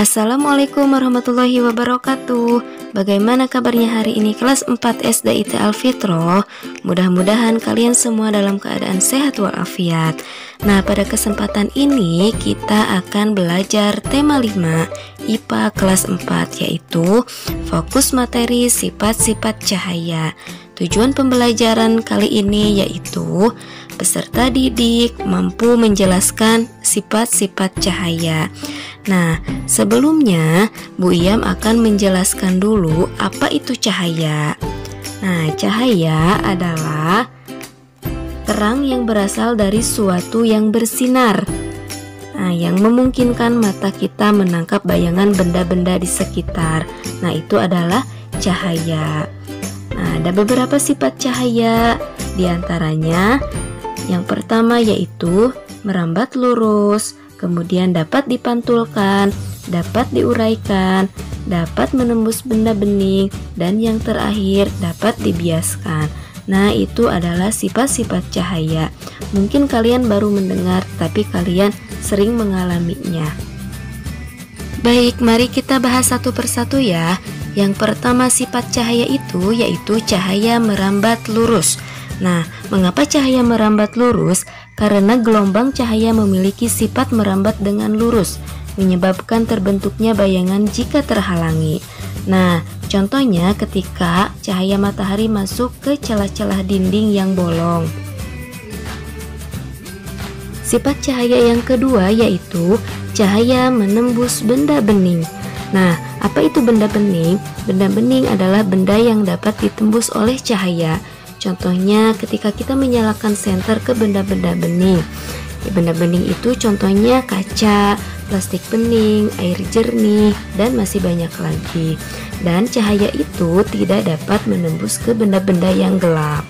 Assalamualaikum warahmatullahi wabarakatuh. Bagaimana kabarnya hari ini kelas 4 SD IT Alfitroh? Mudah-mudahan kalian semua dalam keadaan sehat walafiat. Nah, pada kesempatan ini kita akan belajar tema 5 IPA kelas 4, yaitu fokus materi sifat-sifat cahaya. Tujuan pembelajaran kali ini yaitu peserta didik mampu menjelaskan sifat-sifat cahaya. Nah, sebelumnya Bu Iyam akan menjelaskan dulu apa itu cahaya. Nah, cahaya adalah terang yang berasal dari suatu yang bersinar. Nah, yang memungkinkan mata kita menangkap bayangan benda-benda di sekitar. Nah, itu adalah cahaya. Nah, ada beberapa sifat cahaya. Di antaranya, yang pertama yaitu merambat lurus, kemudian dapat dipantulkan, dapat diuraikan, dapat menembus benda bening, dan yang terakhir dapat dibiaskan. Nah, itu adalah sifat-sifat cahaya. Mungkin kalian baru mendengar, tapi kalian sering mengalaminya. Baik, mari kita bahas satu persatu ya. Yang pertama sifat cahaya itu yaitu cahaya merambat lurus. Nah, mengapa cahaya merambat lurus? Karena gelombang cahaya memiliki sifat merambat dengan lurus, menyebabkan terbentuknya bayangan jika terhalangi. Nah, contohnya ketika cahaya matahari masuk ke celah-celah dinding yang bolong. Sifat cahaya yang kedua yaitu cahaya menembus benda bening. Nah, apa itu benda bening? Benda bening adalah benda yang dapat ditembus oleh cahaya. Contohnya ketika kita menyalakan senter ke benda-benda bening. Benda bening itu contohnya kaca, plastik bening, air jernih, dan masih banyak lagi. Dan cahaya itu tidak dapat menembus ke benda-benda yang gelap.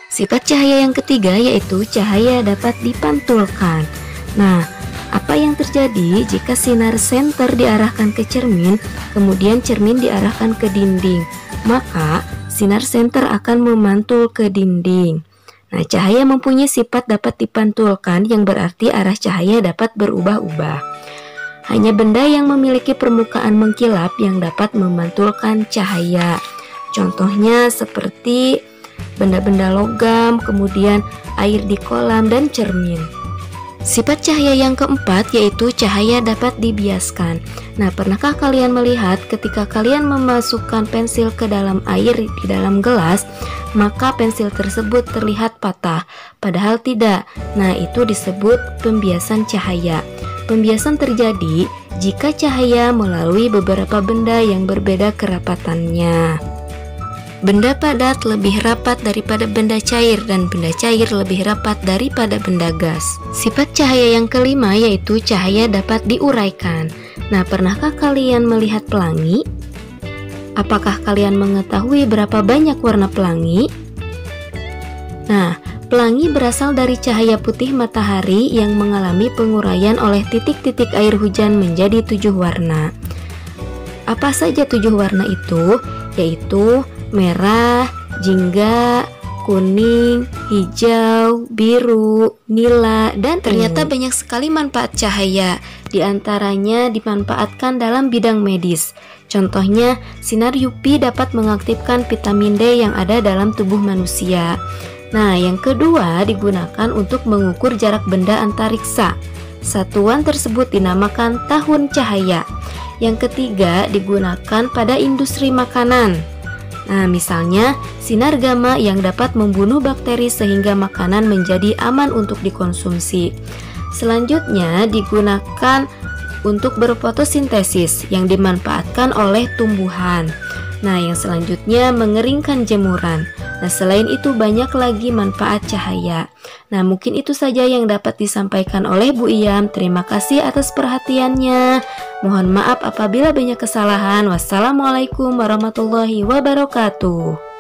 Sifat cahaya yang ketiga yaitu cahaya dapat dipantulkan. Nah, apa yang terjadi jika sinar senter diarahkan ke cermin, kemudian cermin diarahkan ke dinding? Maka sinar senter akan memantul ke dinding. Nah, cahaya mempunyai sifat dapat dipantulkan, yang berarti arah cahaya dapat berubah-ubah. Hanya benda yang memiliki permukaan mengkilap yang dapat memantulkan cahaya. Contohnya seperti benda-benda logam, kemudian air di kolam, dan cermin. Sifat cahaya yang keempat yaitu cahaya dapat dibiaskan. Nah, pernahkah kalian melihat ketika kalian memasukkan pensil ke dalam air di dalam gelas, maka pensil tersebut terlihat patah, padahal tidak. Nah, itu disebut pembiasan cahaya. Pembiasan terjadi jika cahaya melalui beberapa benda yang berbeda kerapatannya. Benda padat lebih rapat daripada benda cair, dan benda cair lebih rapat daripada benda gas. Sifat cahaya yang kelima yaitu cahaya dapat diuraikan. Nah, pernahkah kalian melihat pelangi? Apakah kalian mengetahui berapa banyak warna pelangi? Nah, pelangi berasal dari cahaya putih matahari yang mengalami penguraian oleh titik-titik air hujan menjadi 7 warna. Apa saja 7 warna itu? Yaitu merah, jingga, kuning, hijau, biru, nila, dan ternyata banyak sekali manfaat cahaya. Di antaranya dimanfaatkan dalam bidang medis. Contohnya, sinar UV dapat mengaktifkan vitamin D yang ada dalam tubuh manusia. Nah, yang kedua digunakan untuk mengukur jarak benda antariksa. Satuan tersebut dinamakan tahun cahaya. Yang ketiga digunakan pada industri makanan. Nah, misalnya sinar gamma yang dapat membunuh bakteri sehingga makanan menjadi aman untuk dikonsumsi. Selanjutnya digunakan untuk berfotosintesis yang dimanfaatkan oleh tumbuhan. Nah, yang selanjutnya mengeringkan jemuran. Nah, selain itu banyak lagi manfaat cahaya. Nah, mungkin itu saja yang dapat disampaikan oleh Bu Iyam. Terima kasih atas perhatiannya. Mohon maaf apabila banyak kesalahan. Wassalamualaikum warahmatullahi wabarakatuh.